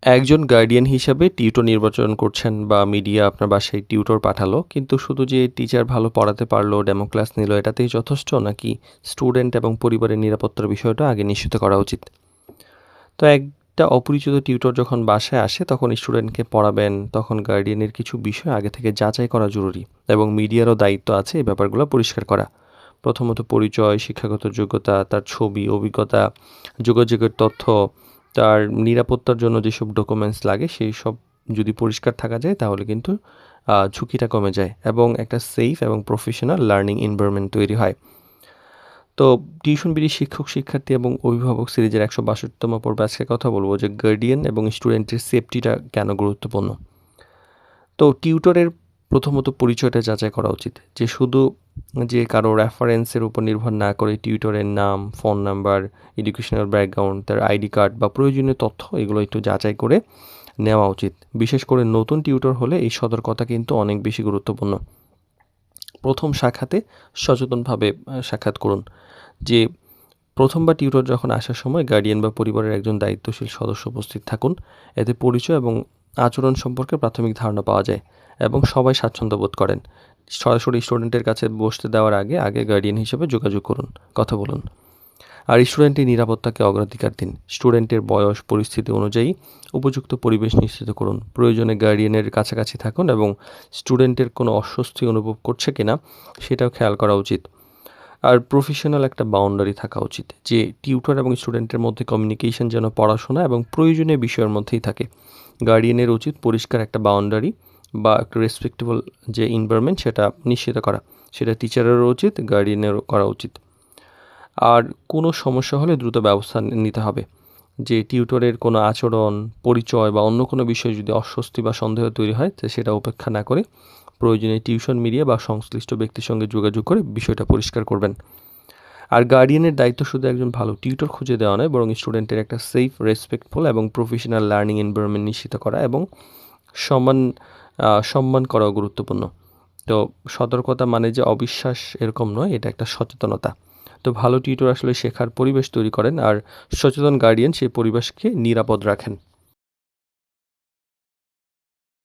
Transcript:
একজন গার্ডিয়ান হিসাবে টিউটর নির্বাচন করছেন বা মিডিয়া আপনার বাসায় টিউটর পাঠালো, কিন্তু শুধু যে টিচার ভালো পড়াতে পারলো, ডেমো ক্লাস নিল এটাতেই যথেষ্ট, নাকি স্টুডেন্ট এবং পরিবারের নিরাপত্তার বিষয়টা আগে নিশ্চিত করা উচিত? তো একটা অপরিচিত টিউটর যখন বাসায় আসে তখন স্টুডেন্টকে পড়াবেন, তখন গার্ডিয়ানের কিছু বিষয় আগে থেকে যাচাই করা জরুরি এবং মিডিয়ারও দায়িত্ব আছে এই ব্যাপারগুলো পরিষ্কার করা। প্রথমত পরিচয়, শিক্ষাগত যোগ্যতা, তার ছবি, অভিজ্ঞতা, যোগাযোগের তথ্য, তার নিরাপত্তার জন্য যেসব ডকুমেন্টস লাগে সেই সব যদি পরিষ্কার থাকা যায় তাহলে কিন্তু ঝুঁকিটা কমে যায় এবং একটা সেফ এবং প্রফেশনাল লার্নিং এনভায়রনমেন্ট তৈরি হয়। তো টিউশন বিড়ি শিক্ষক, শিক্ষার্থী এবং অভিভাবক সিরিজের ১৬২তম পর্বে আজকে কথা বলব যে গার্ডিয়ান এবং স্টুডেন্টের সেফটিটা কেন গুরুত্বপূর্ণ। তো টিউটরের প্রথমত পরিচয়টা যাচাই করা উচিত। যে শুধু যে কারো রেফারেন্সের উপর নির্ভর না করে টিউটরের নাম, ফোন নাম্বার, এডুকেশনাল ব্যাকগ্রাউন্ড, তার আইডি কার্ড বা প্রয়োজনীয় তথ্য এগুলো একটু যাচাই করে নেওয়া উচিত। বিশেষ করে নতুন টিউটর হলে এই সতর্কতা কিন্তু অনেক বেশি গুরুত্বপূর্ণ। প্রথম সাক্ষাতে সচেতনভাবে সাক্ষাৎ করুন। যে প্রথমবার টিউটর যখন আসার সময় গার্ডিয়ান বা পরিবারের একজন দায়িত্বশীল সদস্য উপস্থিত থাকুন। এতে পরিচয় এবং আচরণ সম্পর্কে প্রাথমিক ধারণা পাওয়া যায় এবং সবাই স্বাচ্ছন্দ্য বোধ করেন। সরাসরি স্টুডেন্টের কাছে বসতে দেওয়ার আগে গার্ডিয়ান হিসেবে যোগাযোগ করুন, কথা বলুন। আর স্টুডেন্টের নিরাপত্তাকে অগ্রাধিকার দিন। স্টুডেন্টের বয়স, পরিস্থিতি অনুযায়ী উপযুক্ত পরিবেশ নিশ্চিত করুন। প্রয়োজনে গার্ডিয়ানের কাছাকাছি থাকুন এবং স্টুডেন্টের কোনো অস্বস্তি অনুভব করছে কিনা সেটাও খেয়াল করা উচিত। আর প্রফেশনাল একটা বাউন্ডারি থাকা উচিত, যে টিউটর এবং স্টুডেন্টের মধ্যে কমিউনিকেশন যেন পড়াশোনা এবং প্রয়োজনীয় বিষয়ের মধ্যেই থাকে। গার্ডিয়ানের উচিত পরিষ্কার একটা বাউন্ডারি বা একটা রেসপেক্টেবল যে এনভায়রনমেন্ট সেটা নিশ্চিত করা। সেটা টিচারেরও উচিত, গার্ডিয়ানেরও করা উচিত। আর কোনো সমস্যা হলে দ্রুত ব্যবস্থা নিতে হবে। যে টিউটরের কোনো আচরণ, পরিচয় বা অন্য কোনো বিষয়ে যদি অস্বস্তি বা সন্দেহ তৈরি হয় তো সেটা উপেক্ষা না করে প্রয়োজনে টিউশন মিডিয়া বা সংশ্লিষ্ট ব্যক্তির সঙ্গে যোগাযোগ করে বিষয়টা পরিষ্কার করবেন। আর গার্ডিয়ানের দায়িত্ব শুধু একজন ভালো টিউটর খুঁজে দেওয়া নয়, বরং স্টুডেন্টের একটা সেফ, রেসপেক্টফুল এবং প্রফেশনাল লার্নিং এনভায়রনমেন্ট নিশ্চিত করা এবং সম্মান সম্মান করাও গুরুত্বপূর্ণ। তো সতর্কতা মানে যে অবিশ্বাস এরকম নয়, এটা একটা সচেতনতা। তো ভালো টিউটর আসলে শেখার পরিবেশ তৈরি করেন আর সচেতন গার্ডিয়ান সেই পরিবেশকে নিরাপদ রাখেন।